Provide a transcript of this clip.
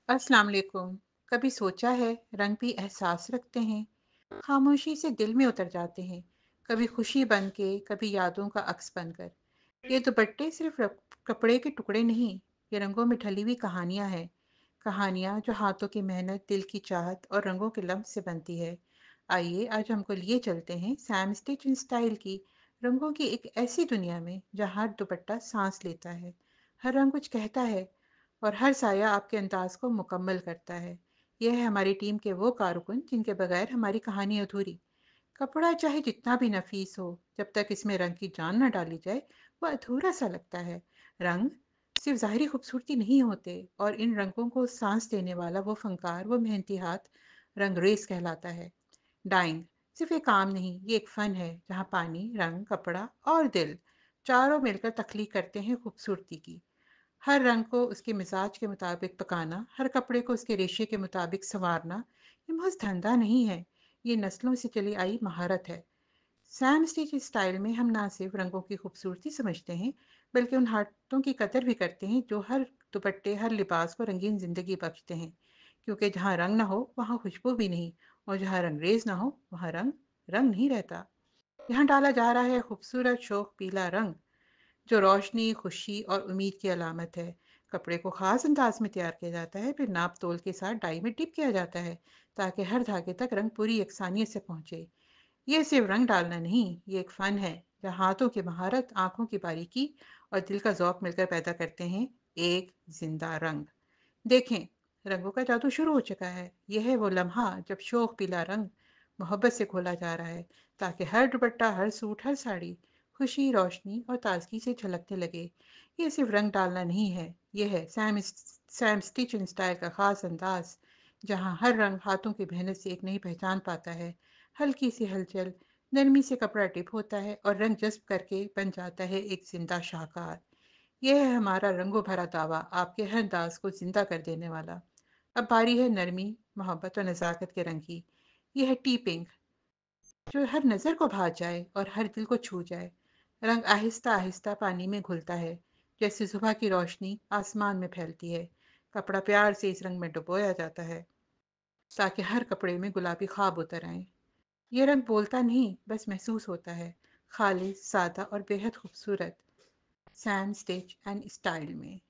अस्सलाम वालेकुम। कभी सोचा है रंग भी एहसास रखते हैं, खामोशी से दिल में उतर जाते हैं, कभी खुशी बन के, कभी यादों का अक्स बनकर। ये दुपट्टे सिर्फ कपड़े के टुकड़े नहीं, ये रंगों में ढली हुई कहानियाँ हैं। कहानियाँ जो हाथों की मेहनत, दिल की चाहत और रंगों के लम्स से बनती है। आइए आज हमको लिए चलते हैं सैम स्टिच इन स्टाइल की रंगों की एक ऐसी दुनिया में जहाँ हर दुपट्टा सांस लेता है, हर रंग कुछ कहता है और हर साया आपके अंदाज को मुकम्मल करता है। यह है हमारी टीम के वो कारकुन जिनके बगैर हमारी कहानी अधूरी। कपड़ा चाहे जितना भी नफीस हो, जब तक इसमें रंग की जान न डाली जाए वो अधूरा सा लगता है। रंग सिर्फ ज़ाहिरी खूबसूरती नहीं होते, और इन रंगों को सांस देने वाला वो फनकार, वो मेहनती हाथ रंग रेस कहलाता है। डाइंग सिर्फ एक काम नहीं, ये एक फ़न है जहाँ पानी, रंग, कपड़ा और दिल चारों मिलकर तख्लीक करते हैं खूबसूरती की। हर रंग को उसके मिजाज के मुताबिक पकाना, हर कपड़े को उसके रेशे के मुताबिक संवारना, ये महज धंधा नहीं है, ये नस्लों से चली आई महारत है। सैम स्टिच स्टाइल में हम ना सिर्फ रंगों की खूबसूरती समझते हैं, बल्कि उन हाथों की कदर भी करते हैं जो हर दुपट्टे, हर लिबास को रंगीन जिंदगी बख्शते हैं। क्योंकि जहाँ रंग ना हो वहाँ खुशबू भी नहीं, और जहाँ रंगरेज ना हो वहाँ रंग रंग नहीं रहता। यहाँ डाला जा रहा है खूबसूरत शोक पीला रंग, जो रोशनी, खुशी और उम्मीद की अलामत है। कपड़े को ख़ास अंदाज में तैयार किया जाता है, फिर नाप तोल के साथ डाई में डिप किया जाता है ताकि हर धागे तक रंग पूरी यकसानियत से पहुंचे। ये सिर्फ रंग डालना नहीं, ये एक फ़न है जहाँ हाथों की महारत, आंखों की बारीकी और दिल का ज़ौक़ मिलकर पैदा करते हैं एक जिंदा रंग। देखें, रंगों का जादू शुरू हो चुका है। यह है वो लम्हा जब शोख पीला रंग मोहब्बत से घोला जा रहा है, ताकि हर दुपट्टा, हर सूट, हर साड़ी खुशी, रोशनी और ताजगी से झलकने लगे। ये सिर्फ रंग डालना नहीं है, ये है सैम स्टिच इन स्टाइल का ख़ास अंदाज, जहाँ हर रंग हाथों की मेहनत से एक नई पहचान पाता है। हल्की सी हलचल, नरमी से कपड़ा टिप होता है और रंग जज्ब करके बन जाता है एक जिंदा शाहकार। यह है हमारा रंगों भरा दावा, आपके हर अंदाज को जिंदा कर देने वाला। अब बारी है नरमी, मोहब्बत और नज़ाकत के रंग की। यह है टी पिंक, जो हर नज़र को भा जाए और हर दिल को छू जाए। रंग आहिस्ता आहिस्ता पानी में घुलता है, जैसे सुबह की रोशनी आसमान में फैलती है। कपड़ा प्यार से इस रंग में डुबोया जाता है ताकि हर कपड़े में गुलाबी ख्वाब उतर आए। ये रंग बोलता नहीं, बस महसूस होता है, खालिस, सादा और बेहद खूबसूरत। सैम स्टिच एंड स्टाइल में।